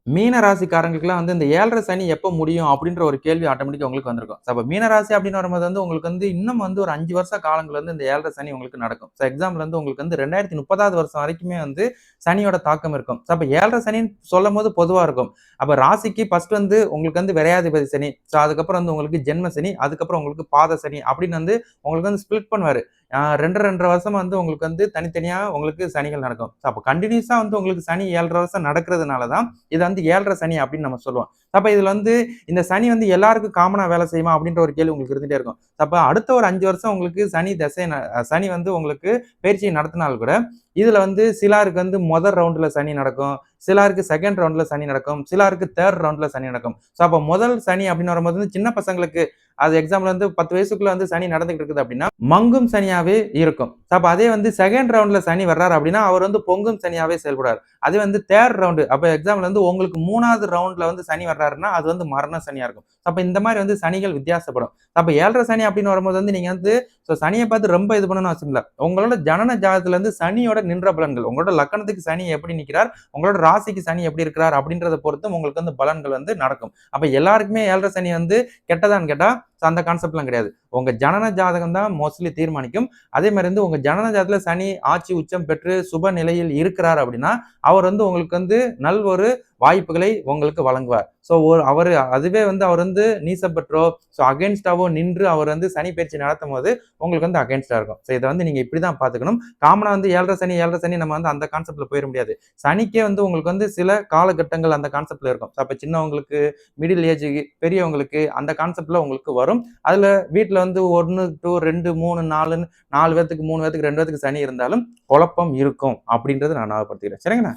மீன ராசிக்காரங்களுக்குலாம் வந்து இந்த 7:30 சனி எப்ப முடியும்? அப்படின்ற ஒரு கேள்வி ஆட்டோமேட்டிக்கா உங்களுக்கு வந்திருக்கும். அப்ப மீன ராசி அப்படின்னு வரும்போது வந்து உங்களுக்கு வந்து இன்னும் வந்து ஒரு 5 வருஷ காலங்கள் வந்து இந்த 7:30 சனி உங்களுக்கு நடக்கும். எக்ஸாம்பிள் வந்து உங்களுக்கு வந்து 2030வது வருஷம் வரைக்குமே வந்து சனியோட தாக்கம் இருக்கும். அப்ப 7:30 சனின்னு சொல்லும்போது பொதுவா இருக்கும். அப்ப ராசிக்கு ஃபர்ஸ்ட் வந்து உங்களுக்கு வந்து விரையாதிபதி சனி. அதுக்கப்புறம் வந்து உங்களுக்கு ஜென்ம சனி, அதுக்கப்புறம் உங்களுக்கு பாத சனி அப்படின்னு வந்து உங்களுக்கு வந்து ஸ்ப்ளிட் பண்ணுவாரு. 2 2 வருஷம் வந்து உங்களுக்கு வந்து தனித்தனியா உங்களுக்கு சனிகள் நடக்கும். அப்ப கன்டினியூஸா வந்து உங்களுக்கு சனி 7:30 வருஷம் நடக்கிறதுனால தான் இத வந்து 7:30 சனி அப்படின்னு நம்ம சொல்லுவோம். அப்ப இதுல வந்து இந்த சனி வந்து எல்லாருக்கும் காமனா வேலை செய்யுமா? அப்படின்ற ஒரு கேள்வி உங்களுக்கு இருந்துட்டே இருக்கும். அப்ப அடுத்த ஒரு 5 வருஷம் உங்களுக்கு சனி வந்து உங்களுக்கு பயிற்சியை நடத்தினால் கூட, இதுல வந்து சிலருக்கு வந்து முதல் ரவுண்ட்ல சனி நடக்கும். சிலருக்கு 2ண்ட் ரவுண்ட்ல சனி நடக்கும். சிலருக்கு 3ர்ட் ரவுண்ட்ல சனி நடக்கும். அப்ப முதல் சனி அப்படின்னு வரும்போது வந்து சின்ன பசங்களுக்கு அது எக்ஸாம்பிள் வந்து 10 வயசுக்குள்ள வந்து சனி நடந்துகிட்டு இருக்குது அப்படின்னா, மங்கும் சனியாவே இருக்கும். அப்ப அதே வந்து 2ண்ட் ரவுண்ட்ல சனி வர்றாரு அப்படின்னா, அவர் வந்து பொங்கும் சனியாவே செயல்படுவார். அதே வந்து 3ர்ட் ரவுண்ட் அப்ப எக்ஸாம்பிள் வந்து உங்களுக்கு 3வது ரவுண்ட்ல வந்து சனி வர்றாருன்னா, அது வந்து மரண சனியா இருக்கும். அப்ப இந்த மாரி வந்து சனிகள் வித்தியாசப்படும். அப்ப 7:30 சனி அப்படின்னு வரும்போது வந்து நீங்க வந்து சனிய பார்த்து ரொம்ப இது பண்ணணும்னு அவசியம் இல்ல. உங்களோட ஜனன ஜாதகத்துல இருந்து சனியோட நின்ற பலன்கள், உங்களோட லக்கணத்துக்கு சனி எப்படி நிக்கிறார், உங்களோட ராசிக்கு சனி எப்படி இருக்கிறார் அப்படின்றத பொறுத்து உங்களுக்கு வந்து பலன்கள் வந்து நடக்கும். அப்ப எல்லாருக்குமே 7:30 சனி வந்து கெட்டதான்னு கேட்டா, அந்த கான்செப்ட்லாம் கிடையாது. உங்க ஜனன ஜாதகம் தான் மோஸ்ட்லி தீர்மானிக்கும். அதே மாரி வந்து உங்க ஜனன ஜாதகத்துல சனி ஆட்சி உச்சம் பெற்று சுப நிலையில் இருக்கிறார் அப்படின்னா, அவர் வந்து உங்களுக்கு வந்து ஒரு வாய்ப்புகளை உங்களுக்கு வழங்குவார். அவரு அதுவே வந்து அவர் வந்து நீசம் பெற்றோ, அகைன்ஸ்டாவோ நின்று அவர் வந்து சனி பயிற்சி நடத்தும்போது உங்களுக்கு வந்து அகைன்ஸ்டா இருக்கும். இத வந்து நீங்க இப்படிதான் பார்த்துக்கணும். காமனா வந்து 7:30 சனி நம்ம வந்து அந்த கான்செப்ட்ல போயிற முடியாது. சனிக்கே வந்து உங்களுக்கு வந்து சில காலகட்டங்கள் அந்த கான்செப்ட்ல இருக்கும். அப்ப சின்னவங்களுக்கு, மிடில் ஏஜ் பெரியவங்களுக்கு அந்த கான்செப்ட்ல உங்களுக்கு வரும். அதுல வீட்ல வந்து 1 டூ 2, 3, 4ன்னு 4 பேத்துக்கு 3 பேத்துக்கு 2 பேத்துக்கு சனி இருந்தாலும் குழப்பம் இருக்கும் அப்படின்றத நான் ஞாபகப்படுத்திக்கிறேன். சரிங்களா?